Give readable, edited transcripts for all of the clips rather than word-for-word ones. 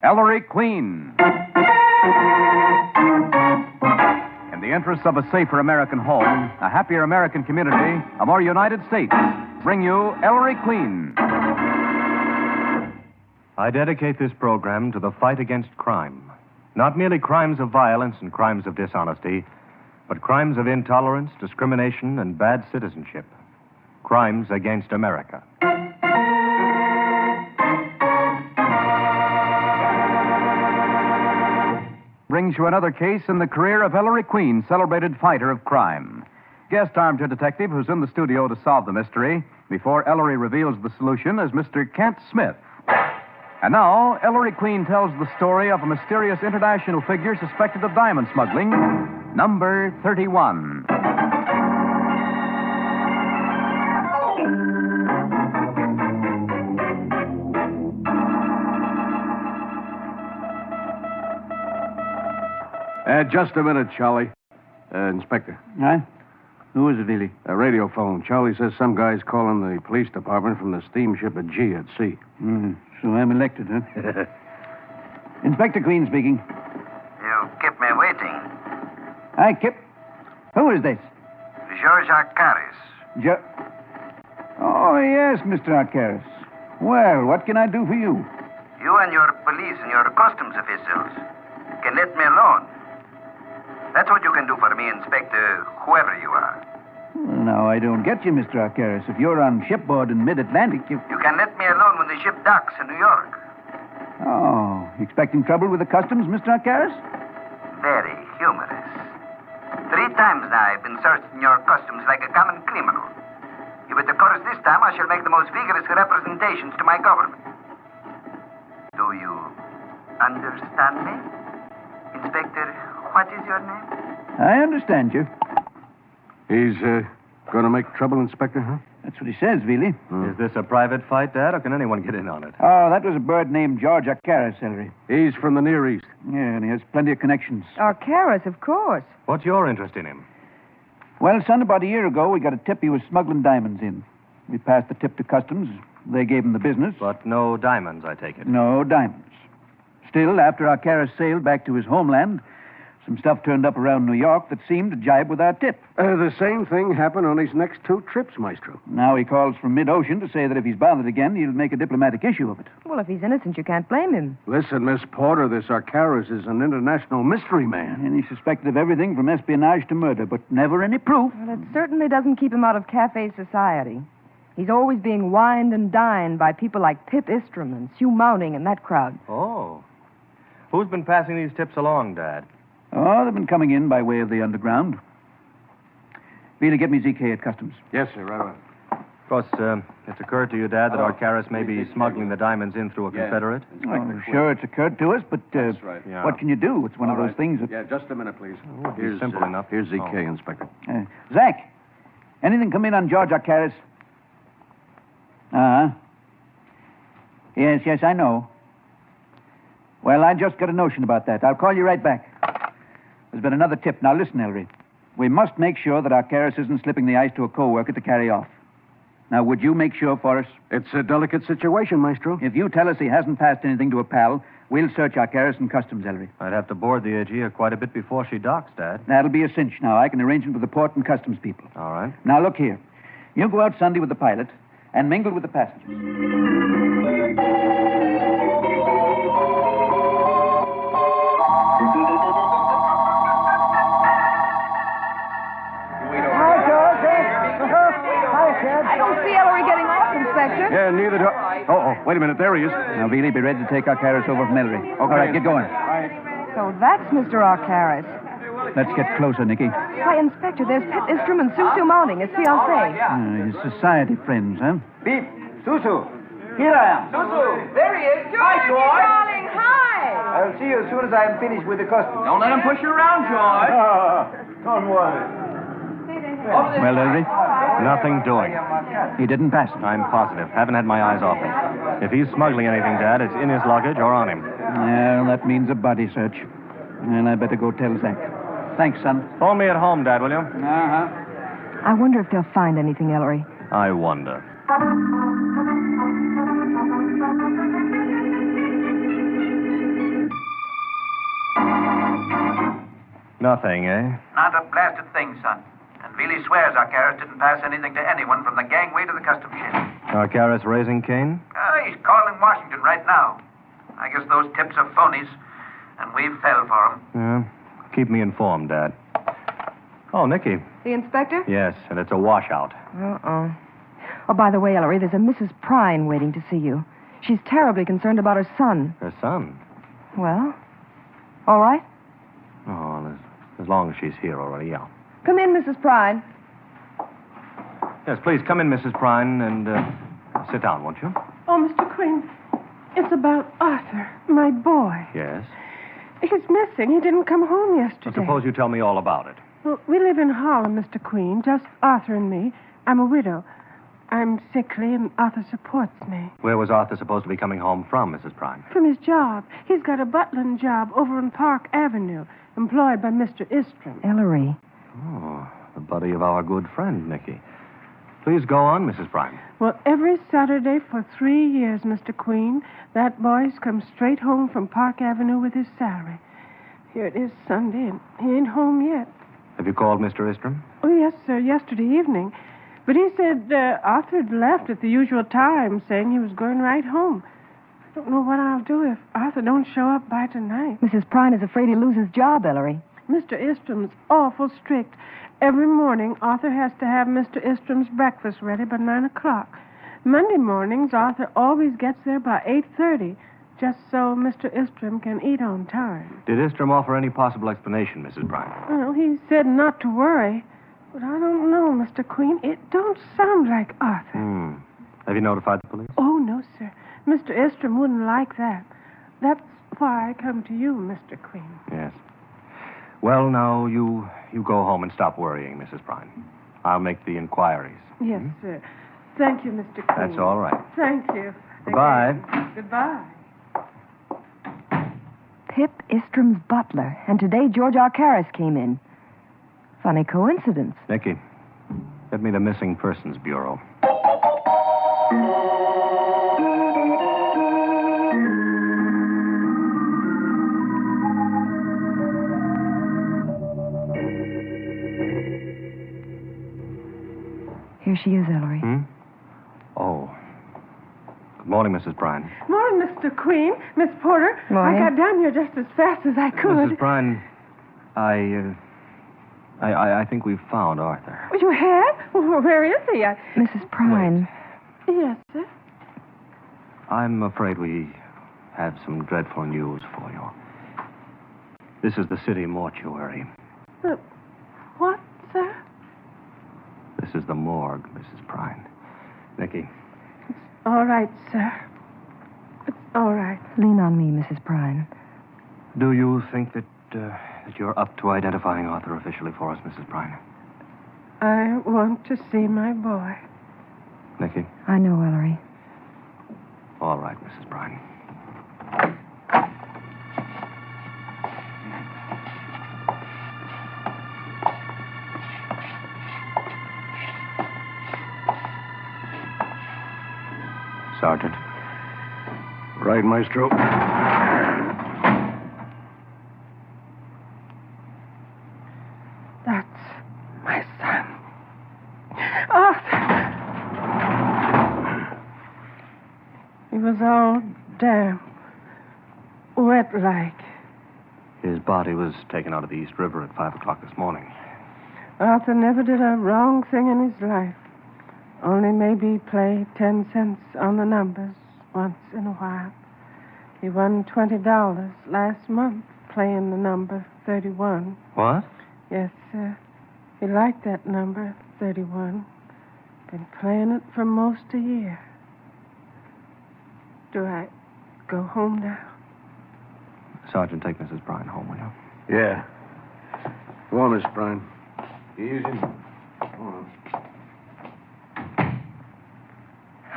Ellery Queen. In the interests of a safer American home, a happier American community, a more united States, bring you Ellery Queen. I dedicate this program to the fight against crime. Not merely crimes of violence and crimes of dishonesty, but crimes of intolerance, discrimination, and bad citizenship. Crimes against America. Brings you another case in the career of Ellery Queen, celebrated fighter of crime. Guest armchair detective who's in the studio to solve the mystery before Ellery reveals the solution is Mr. Kent Smith. And now, Ellery Queen tells the story of a mysterious international figure suspected of diamond smuggling, number 31. Just a minute, Charlie. Inspector. Huh? Who is it, Ellery? A radio phone. Charlie says some guy's calling the police department from the steamship at G at sea. So I'm elected, huh? Inspector Queen speaking. You kept me waiting. Hi, Kip. Who is this? George Arcaris. Oh, yes, Mr. Arcaris. Well, what can I do for you? You and your police and your customs officials can let me alone. That's what you can do for me, Inspector, whoever you are. Well, now, I don't get you, Mr. Arcaris. If you're on shipboard in mid-Atlantic, You can let me alone when the ship docks in New York. Oh, expecting trouble with the customs, Mr. Arcaris? Very humorous. 3 times now I've been searching your customs like a common criminal. If it occurs this time, I shall make the most vigorous representations to my government. Do you understand me? Inspector, what is your name? I understand you. He's going to make trouble, Inspector, huh? That's what he says, Veely. Is this a private fight, Dad, or can anyone get in on it? Oh, that was a bird named George Arcaris, Ellery. He's from the Near East. Yeah, and he has plenty of connections. Arcaris, of course. What's your interest in him? Well, son, about a year ago, we got a tip he was smuggling diamonds in. We passed the tip to customs. They gave him the business. But no diamonds, I take it. No diamonds. Still, after Arcaris sailed back to his homeland, some stuff turned up around New York that seemed to jibe with our tip. The same thing happened on his next 2 trips, Maestro. Now he calls from mid-ocean to say that if he's bothered again, he'll make a diplomatic issue of it. Well, if he's innocent, you can't blame him. Listen, Miss Porter, this Arcaris is an international mystery man. And he's suspected of everything from espionage to murder, but never any proof. Well, it certainly doesn't keep him out of cafe society. He's always being wined and dined by people like Pip Estrom and Sue Mounting and that crowd. Oh. Who's been passing these tips along, Dad? Oh, they've been coming in by way of the underground. Veely, get me ZK at customs. Yes, sir, right away. Of course, it's occurred to you, Dad, that Arcaris may be smuggling the diamonds in through a Confederate? Oh, sure, it's occurred to us, but That's right. Yeah. what can you do? It's one of those things that... Yeah, just a minute, please. would be simple enough. Here's ZK, Oh. Inspector. Zach, anything come in on George Arcaris? Uh-huh. Yes, I know. Well, I just got a notion about that. I'll call you right back. There's been another tip. Now, listen, Ellery. We must make sure that Arcaris isn't slipping the ice to a co-worker to carry off. Now, would you make sure for us? It's a delicate situation, Maestro. If you tell us he hasn't passed anything to a pal, we'll search Arcaris and customs, Ellery. I'd have to board the Aegea quite a bit before she docks, Dad. That'll be a cinch now. I can arrange it with the port and customs people. All right. Now, look here. You go out Sunday with the pilot and mingle with the passengers. I don't see Ellery getting off, Inspector. Yeah, neither do I. Oh, wait a minute. There he is. Now, Veely, be ready to take Arcaris over from Ellery. All right, get going. So that's Mr. Arcaris. Let's get closer, Nicky. Why, Inspector, there's Pip Estrom and Sue Mounting, his fiancée. His society friends, huh? Pip, Susu, here I am. Susu, there he is. Hi, George. Darling, hi. I'll see you as soon as I am finished with the customs. Don't let him push you around, George. Don't worry. Well, Ellery, Nothing doing. he didn't pass it. I'm positive. Haven't had my eyes off him. If he's smuggling anything, Dad, it's in his luggage or on him. Well, that means a body search. And I better go tell Zach. Thanks, son. Phone me at home, Dad, will you? Uh-huh. I wonder if they'll find anything, Ellery. I wonder. Nothing, eh? Not a blasted thing, son. And really swears Arcaris didn't pass anything to anyone from the gangway to the customs ship. Arcaris raising Cain? He's calling Washington right now. I guess those tips are phonies, and we fell for them. Yeah. Keep me informed, Dad. Oh, Nicky. The inspector? Yes, and it's a washout. Uh-oh. Oh, by the way, Ellery, there's a Mrs. Prine waiting to see you. She's terribly concerned about her son. Her son? Well, all right? Oh, as long as she's here already, yeah. Come in, Mrs. Prine. Yes, please, come in, Mrs. Prine, and sit down, won't you? Oh, Mr. Queen, it's about Arthur, my boy. Yes. He's missing. He didn't come home Well, yesterday. suppose you tell me all about it. Well, we live in Harlem, Mr. Queen, just Arthur and me. I'm a widow. I'm sickly, and Arthur supports me. Where was Arthur supposed to be coming home from, Mrs. Prine? From his job. He's got a butling job over on Park Avenue, employed by Mr. Estrom. Ellery. Oh, the buddy of our good friend, Nicky. Please go on, Mrs. Prine. Well, every Saturday for 3 years, Mr. Queen, that boy's come straight home from Park Avenue with his salary. Here it is Sunday, and he ain't home yet. Have you called Mr. Estrom? Oh, yes, sir, yesterday evening. But he said Arthur had left at the usual time, saying he was going right home. I don't know what I'll do if Arthur don't show up by tonight. Mrs. Prine is afraid he'll lose his job, Ellery. Mr. Estrom's awful strict. Every morning, Arthur has to have Mr. Estrom's breakfast ready by 9 o'clock. Monday mornings, Arthur always gets there by 8:30, just so Mr. Estrom can eat on time. Did Estrom offer any possible explanation, Mrs. Prine? Well, he said not to worry. But I don't know, Mr. Queen. It don't sound like Arthur. Have you notified the police? Oh, no, sir. Mr. Estrom wouldn't like that. That's why I come to you, Mr. Queen. Yes. Well, now, you go home and stop worrying, Mrs. Prine. I'll make the inquiries. Yes, sir. Thank you, Mr. Queen. That's all right. Thank you. Goodbye. Again. Goodbye. Pip Estrom's butler. And today George Arcaris came in. Funny coincidence. Nicky, get me the Missing Persons Bureau. Here she is, Ellery. Oh. Good morning, Mrs. Prine. Morning, Mr. Queen. Miss Porter. Morning. I got down here just as fast as I could. Mrs. Prine, I think we've found Arthur. You have? Well, where is he? Mrs. Prine. Yes, sir. I'm afraid we have some dreadful news for you. This is the city mortuary. What, sir? This is the morgue, Mrs. Prine. Nicky. All right, sir. It's all right. Lean on me, Mrs. Prine. Do you think that you're up to identifying Arthur officially for us, Mrs. Prine? I want to see my boy. Nicky? I know, Ellery. All right, Mrs. Prine. Sergeant. Right, Maestro. That's my son. Arthur! He was all damp, wet like. His body was taken out of the East River at 5 o'clock this morning. Arthur never did a wrong thing in his life. Only maybe play 10 cents on the numbers once in a while. He won $20 last month playing the number 31. What? Yes, sir. He liked that number, 31. Been playing it for most a year. Do I go home now? Sergeant, take Mrs. Prine home, will you? Yeah. Go on, Miss Prine. Easy. Go on.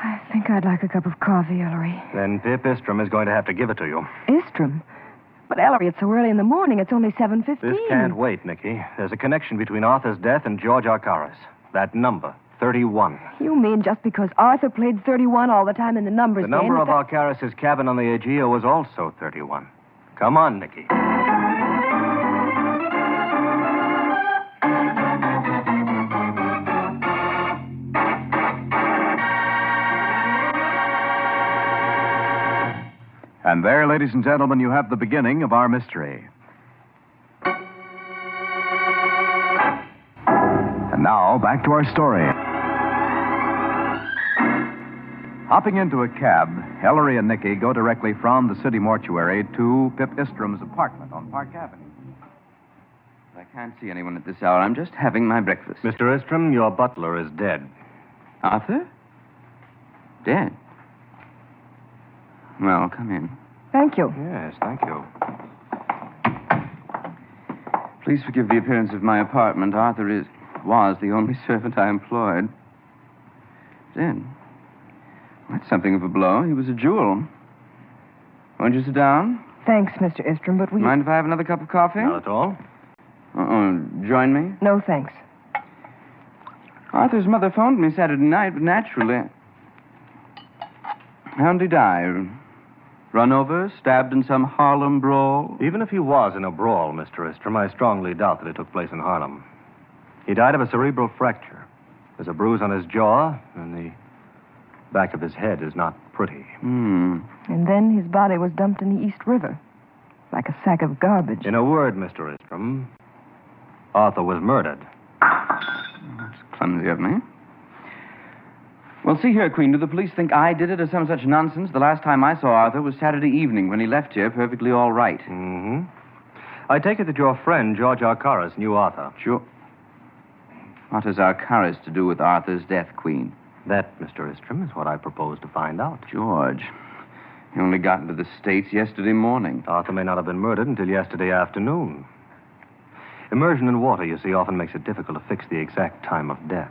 I think I'd like a cup of coffee, Ellery. Then Pip Estrom is going to have to give it to you. Estrom? But, Ellery, it's so early in the morning. It's only 7:15. This can't wait, Nicky. There's a connection between Arthur's death and George Arcaris. That number, 31. You mean just because Arthur played 31 all the time in the numbers The number game, of Arcaris' cabin on the Aegea was also 31. Come on, Nicky. And there, ladies and gentlemen, you have the beginning of our mystery. And now, back to our story. Hopping into a cab, Ellery and Nicky go directly from the city mortuary to Pip Estrom's apartment on Park Avenue. I can't see anyone at this hour. I'm just having my breakfast. Mr. Estrom, your butler is dead. Arthur? Dead? Well, come in. Thank you. Yes, thank you. Please forgive the appearance of my apartment. Arthur was the only servant I employed. Dead. That's something of a blow. He was a jewel. Won't you sit down? Thanks, Mr. Estrom, but we... Mind if I have another cup of coffee? Not at all. Join me? No, thanks. Arthur's mother phoned me Saturday night, but naturally... How'd he die? Run over? Stabbed in some Harlem brawl? Even if he was in a brawl, Mr. Estrom, I strongly doubt that it took place in Harlem. He died of a cerebral fracture. There's a bruise on his jaw, and the back of his head is not pretty. And then his body was dumped in the East River, like a sack of garbage. In a word, Mr. Estrom, Arthur was murdered. That's clumsy of me. Well, see here, Queen. Do the police think I did it or some such nonsense? The last time I saw Arthur was Saturday evening when he left here perfectly all right. Mm-hmm. I take it that your friend, George Arcaras, knew Arthur. Sure. What has Arcaras to do with Arthur's death, Queen? That, Mr. Estrom, is what I propose to find out. George. He only got into the States yesterday morning. Arthur may not have been murdered until yesterday afternoon. Immersion in water, you see, often makes it difficult to fix the exact time of death.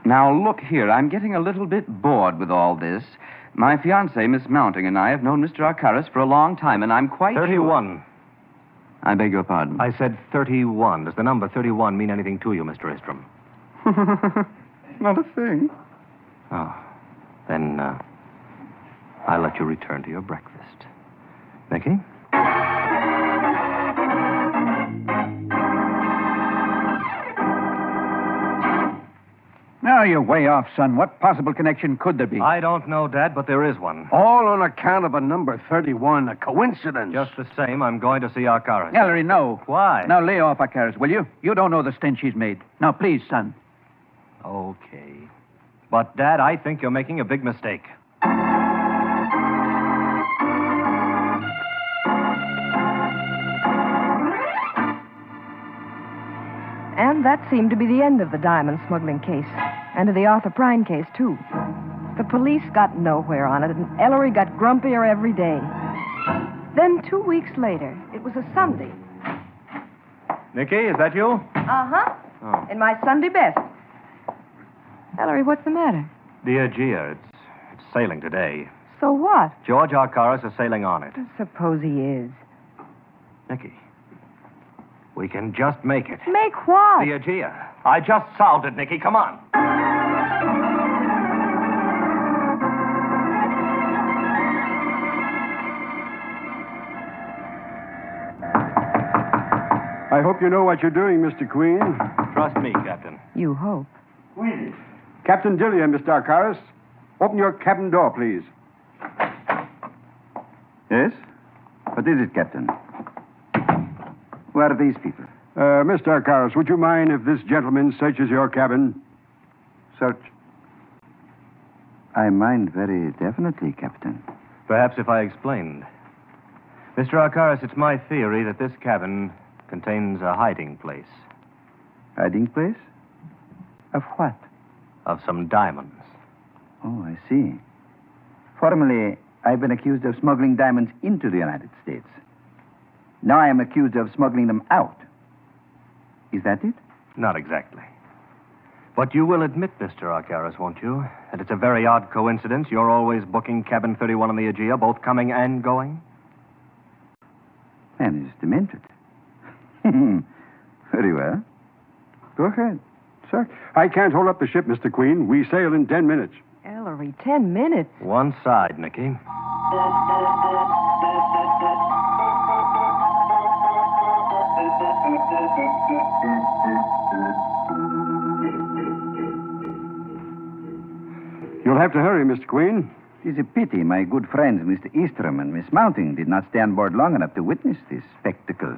Now, look here. I'm getting a little bit bored with all this. My fiancée, Miss Mounting, and I have known Mr. Arcaras for a long time, and I'm quite 31. Sure... I beg your pardon? I said 31. Does the number 31 mean anything to you, Mr. Estrom? Not a thing. Oh. Then, I'll let you return to your breakfast. Nicky? Now you're way off, son. What possible connection could there be? I don't know, Dad, but there is one. All on account of a number 31, a coincidence. Just the same, I'm going to see Arcaras. Ellery, no. Why? Now lay off, Arcaras, will you? You don't know the stench he's made. Now, please, son. Okay. But, Dad, I think you're making a big mistake. And that seemed to be the end of the diamond smuggling case. And of the Arthur Prine case, too. The police got nowhere on it, and Ellery got grumpier every day. Then 2 weeks later, it was a Sunday. Nicky, is that you? Uh-huh. Oh. In my Sunday best. Ellery, what's the matter? The Aegea. It's sailing today. So what? George Arcaras is sailing on it. Suppose he is. Nicky, we can just make it. Make what? The Aegea. I just solved it, Nicky. Come on. I hope you know what you're doing, Mr. Queen. Trust me, Captain. You hope. Queen. Captain Dillian, Mr. Arcaras. Open your cabin door, please. Yes? What is it, Captain? Who are these people? Mr. Arcaras, would you mind if this gentleman searches your cabin? Search. I mind very definitely, Captain. Perhaps if I explained. Mr. Arcaras, it's my theory that this cabin contains a hiding place. Hiding place? Of what? Of some diamonds. Oh, I see. Formerly, I've been accused of smuggling diamonds into the United States. Now I am accused of smuggling them out. Is that it? Not exactly. But you will admit, Mr. Arcaras, won't you? That it's a very odd coincidence you're always booking cabin 31 on the Aegea, both coming and going? Man is demented. Very well. Go ahead. Sir, I can't hold up the ship, Mr. Queen. We sail in 10 minutes. Ellery, 10 minutes. One side, Nicky. You'll have to hurry, Mr. Queen. It is a pity my good friends, Mr. Estrom and Miss Mounting, did not stay on board long enough to witness this spectacle.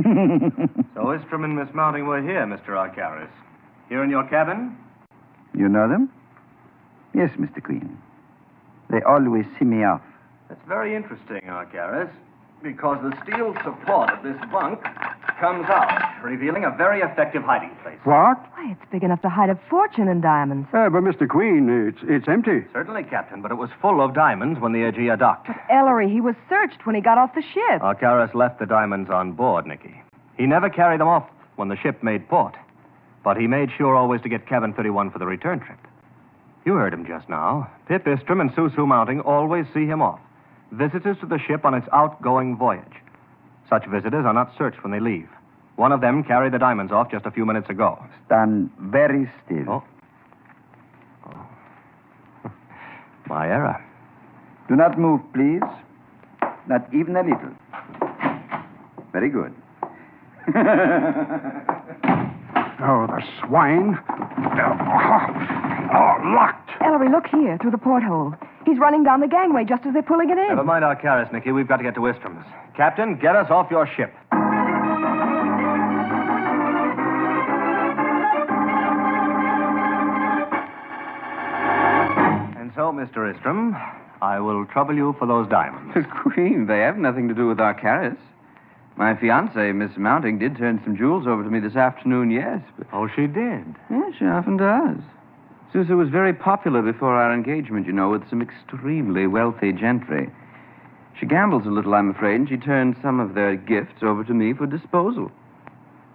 So Estrom and Miss Mounting were here, Mr. Arcaris. Here in your cabin? You know them? Yes, Mr. Queen. They always see me off. That's very interesting, Arcaris, because the steel support of this bunk comes out, revealing a very effective hiding place. What? Why, it's big enough to hide a fortune in diamonds. But, Mr. Queen, it's empty. Certainly, Captain, but it was full of diamonds when the Aegea docked. Ellery, he was searched when he got off the ship. Arcaris left the diamonds on board, Nicky. He never carried them off when the ship made port, but he made sure always to get cabin 31 for the return trip. You heard him just now. Pip Estrom and Susu Mounting always see him off. Visitors to the ship on its outgoing voyage. Such visitors are not searched when they leave. One of them carried the diamonds off just a few minutes ago. Stand very still. Oh. My error. Do not move, please. Not even a little. Very good. Oh, the swine. Locked. Ellery, look here, through the porthole. He's running down the gangway just as they're pulling it in. Never mind Arcaris, Nicky. We've got to get to Estrom's. Captain, get us off your ship. And so, Mr. Estrom, I will trouble you for those diamonds. Queen, they have nothing to do with Arcaris. My fiancée, Miss Mounting, did turn some jewels over to me this afternoon, yes. But... Oh, she did? Yes, she often does. Susan was very popular before our engagement, you know, with some extremely wealthy gentry. She gambles a little, I'm afraid, and she turned some of their gifts over to me for disposal.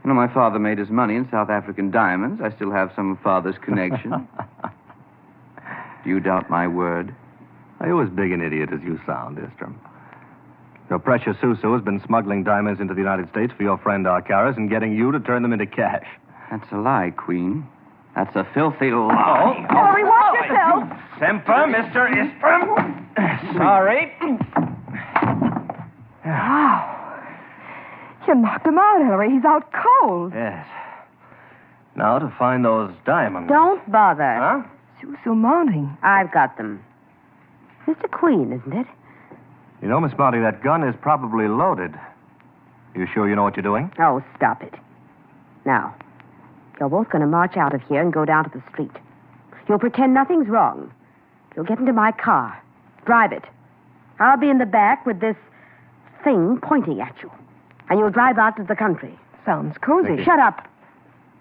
You know, my father made his money in South African diamonds. I still have some of Father's connection. Do you doubt my word? Are you as big an idiot as you sound, Estrom? Your precious Susu has been smuggling diamonds into the United States for your friend Arcaris and getting you to turn them into cash. That's a lie, Queen. That's a filthy lie. Ellery, watch yourself. Semper, Mr. Estrom. Sorry. Wow. You knocked him out, Ellery. He's out cold. Yes. Now to find those diamonds. Don't bother. Huh? Susu Mounting. I've got them. Mr. Queen, isn't it? You know, Miss Mounty, that gun is probably loaded. You sure you know what you're doing? Oh, stop it. Now, you're both going to march out of here and go down to the street. You'll pretend nothing's wrong. You'll get into my car. Drive it. I'll be in the back with this thing pointing at you. And you'll drive out to the country. Sounds cozy. Shut up.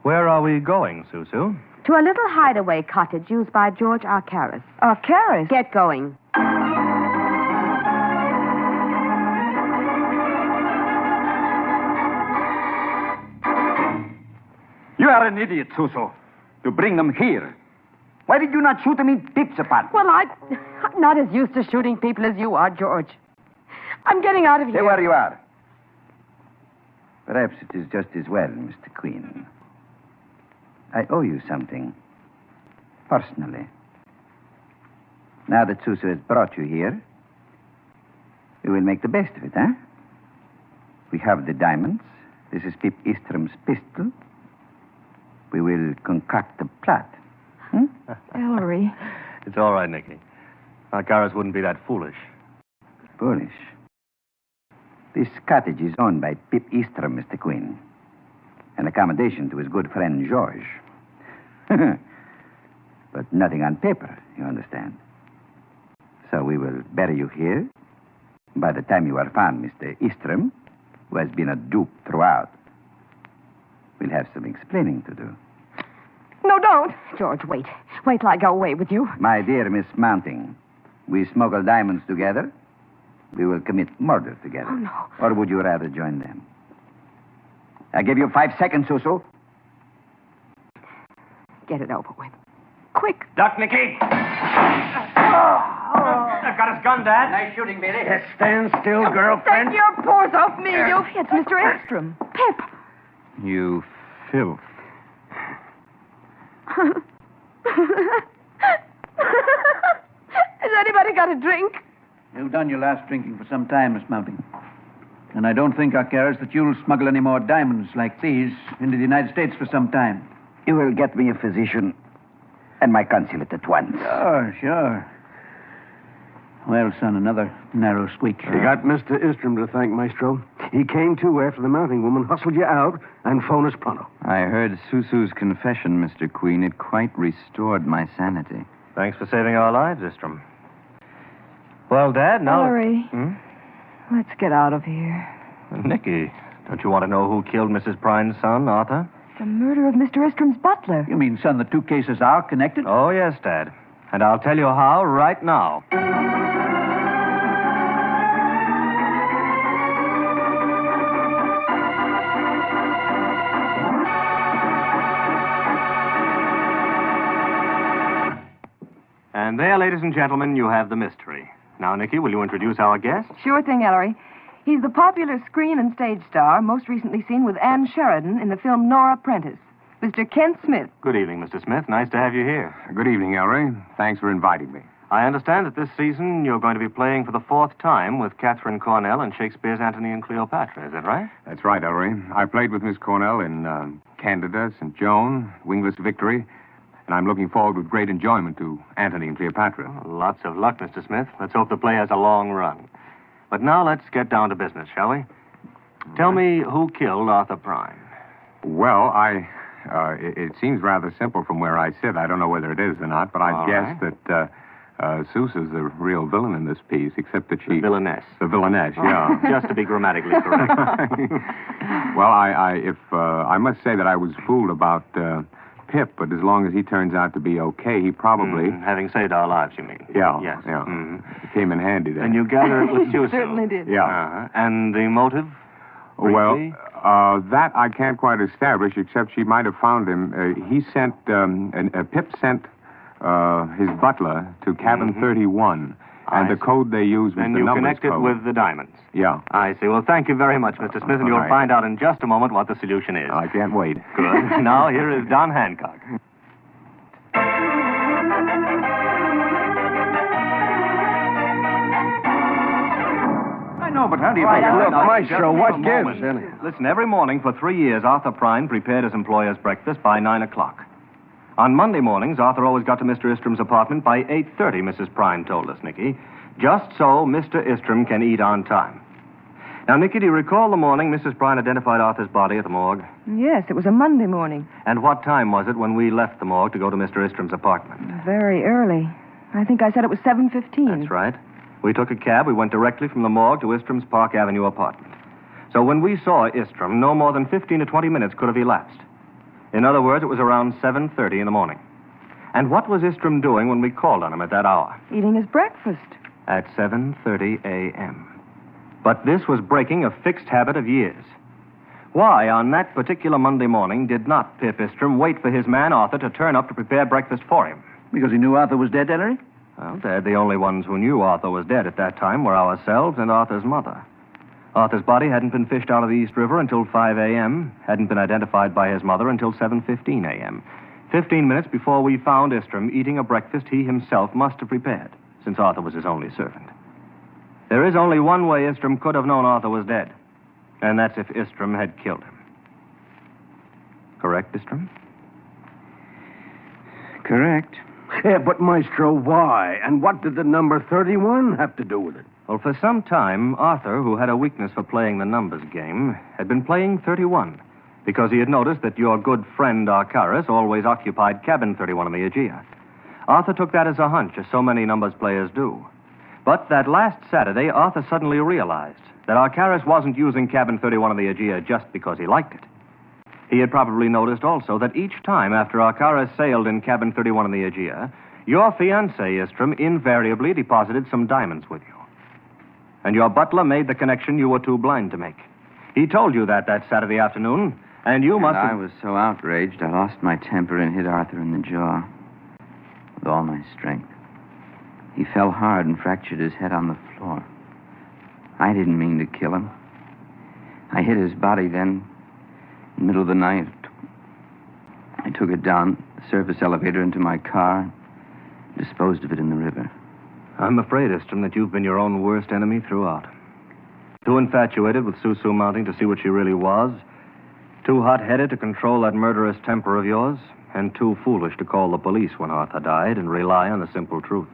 Where are we going, Susu? To a little hideaway cottage used by George Arcaris. Arcaris? Get going. You are an idiot, Susu, to bring them here. Why did you not shoot them in Pip's apartment? Well, I'm not as used to shooting people as you are, George. I'm getting out of here. Stay where you are. Perhaps it is just as well, Mr. Queen. I owe you something. Personally. Now that Susu has brought you here, we will make the best of it, huh? We have the diamonds. This is Pip Estrom's pistol. We will concoct a plot. Ellery. It's all right, Nicky. Arcaris wouldn't be that foolish. Foolish. This cottage is owned by Pip Estrom, Mr. Queen. An accommodation to his good friend George. But nothing on paper, you understand. So we will bury you here. By the time you are found, Mr. Estrom, who has been a dupe throughout, we'll have some explaining to do. No, don't. George, wait. Wait till I go away with you. My dear Miss Mounting, we smuggle diamonds together. We will commit murder together. Oh, no. Or would you rather join them? I give you 5 seconds, Susu. Get it over with. Quick. Duck, Nicky! I've got his gun, Dad. Nice shooting, Billy. Stand still, girlfriend. Take your paws off me, you. It's Mr. Estrom. Pip. You filth. Has anybody got a drink? You've done your last drinking for some time, Miss Mounting. And I don't think, Arcaris, that you'll smuggle any more diamonds like these into the United States for some time. You will get me a physician and my consulate at once. Sure. Well, son, another narrow squeak. You got Mr. Estrom to thank, Maestro. He came to after the mounting woman hustled you out and phoned us pronto. I heard Susu's confession, Mr. Queen. It quite restored my sanity. Thanks for saving our lives, Estrom. Well, Dad, now... Ellery, let's get out of here. Nicky, don't you want to know who killed Mrs. Prine's son, Arthur? The murder of Mr. Estrom's butler. You mean, son, the two cases are connected? Oh, yes, Dad. And I'll tell you how right now. And there, ladies and gentlemen, you have the mystery. Now, Nicky, will you introduce our guest? Sure thing, Ellery. He's the popular screen and stage star, most recently seen with Anne Sheridan in the film Nora Prentice. Mr. Kent Smith. Good evening, Mr. Smith. Nice to have you here. Good evening, Ellery. Thanks for inviting me. I understand that this season you're going to be playing for the fourth time with Catherine Cornell in Shakespeare's Antony and Cleopatra. Is that right? That's right, Ellery. I played with Miss Cornell in Candida, St. Joan, Wingless Victory, and I'm looking forward with great enjoyment to Antony and Cleopatra. Oh, lots of luck, Mr. Smith. Let's hope the play has a long run. But now let's get down to business, shall we? Tell me who killed Arthur Prine. Well, it seems rather simple from where I sit. I don't know whether it is or not, but I guess that Sousa's the real villain in this piece, except that she... The villainess. The villainess, yeah. Just to be grammatically correct. Well, I must say that I was fooled about Pip, but as long as he turns out to be okay, he probably... Having saved our lives, you mean? Yeah. Yes. Yeah. It came in handy then. And you gather it was Susu. Certainly did. Yeah. And the motive? Well, briefly? that I can't quite establish, except she might have found him. Pip sent his butler to cabin 31, and the code they used was and the you numbers connected code. with the diamonds. Yeah. I see. Well, thank you very much, Mr. Smith, and you'll find out in just a moment what the solution is. I can't wait. Good. Now, here is Don Hancock. I know, but how do you... Look, Maestro, what gives? Listen, every morning for 3 years, Arthur Prine prepared his employer's breakfast by 9 o'clock. On Monday mornings, Arthur always got to Mr. Estrom's apartment by 8:30, Mrs. Prine told us, Nicky. Just so Mr. Estrom can eat on time. Now, Nicky, do you recall the morning Mrs. Prine identified Arthur's body at the morgue? Yes, it was a Monday morning. And what time was it when we left the morgue to go to Mr. Estrom's apartment? Very early. I think I said it was 7:15. That's right. We took a cab. We went directly from the morgue to Estrom's Park Avenue apartment. So when we saw Estrom, no more than 15 to 20 minutes could have elapsed. In other words, it was around 7:30 in the morning. And what was Estrom doing when we called on him at that hour? Eating his breakfast. At 7:30 a.m. But this was breaking a fixed habit of years. Why, on that particular Monday morning, did not Pip Estrom wait for his man Arthur to turn up to prepare breakfast for him? Because he knew Arthur was dead, Ellery? Well, Dad, the only ones who knew Arthur was dead at that time were ourselves and Arthur's mother. Arthur's body hadn't been fished out of the East River until 5 a.m., hadn't been identified by his mother until 7:15 a.m. 15 minutes before we found Estrom eating a breakfast he himself must have prepared, since Arthur was his only servant. There is only one way Estrom could have known Arthur was dead, and that's if Estrom had killed him. Correct, Estrom? Correct. Yeah, but, Maestro, why? And what did the number 31 have to do with it? Well, for some time, Arthur, who had a weakness for playing the numbers game, had been playing 31, because he had noticed that your good friend Arcturus always occupied cabin 31 on the Aegea. Arthur took that as a hunch, as so many numbers players do. But that last Saturday, Arthur suddenly realized that Arcturus wasn't using cabin 31 on the Aegea just because he liked it. He had probably noticed also that each time after Arcturus sailed in cabin 31 on the Aegea, your fiancé, Estrom, invariably deposited some diamonds with you. And your butler made the connection you were too blind to make. He told you that Saturday afternoon, and you must have... I was so outraged, I lost my temper and hit Arthur in the jaw with all my strength. He fell hard and fractured his head on the floor. I didn't mean to kill him. I hit his body then, in the middle of the night. I took it down the surface elevator into my car, disposed of it in the river. I'm afraid, Estrom, that you've been your own worst enemy throughout. Too infatuated with Susu Mounting to see what she really was, too hot-headed to control that murderous temper of yours, and too foolish to call the police when Arthur died and rely on the simple truth.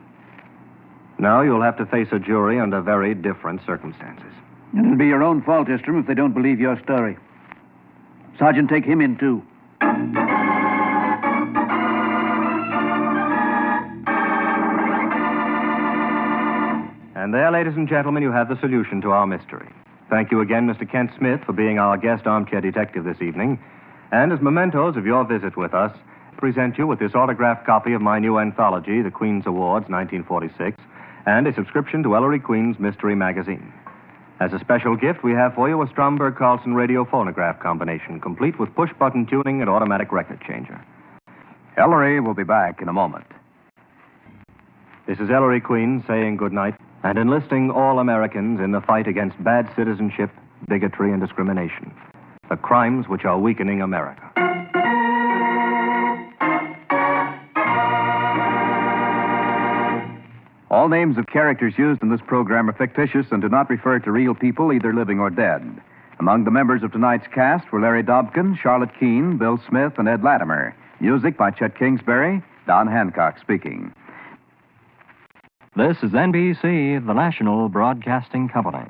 Now you'll have to face a jury under very different circumstances. And it'll be your own fault, Estrom, if they don't believe your story. Sergeant, take him in, too. And there, ladies and gentlemen, you have the solution to our mystery. Thank you again, Mr. Kent Smith, for being our guest armchair detective this evening. And as mementos of your visit with us, I present you with this autographed copy of my new anthology, The Queen's Awards, 1946, and a subscription to Ellery Queen's Mystery Magazine. As a special gift, we have for you a Stromberg-Carlson radio phonograph combination, complete with push-button tuning and automatic record changer. Ellery will be back in a moment. This is Ellery Queen saying good night and enlisting all Americans in the fight against bad citizenship, bigotry, and discrimination, the crimes which are weakening America. All names of characters used in this program are fictitious and do not refer to real people, either living or dead. Among the members of tonight's cast were Larry Dobkin, Charlotte Keene, Bill Smith, and Ed Latimer. Music by Chet Kingsbury, Don Hancock speaking. This is NBC, the National Broadcasting Company.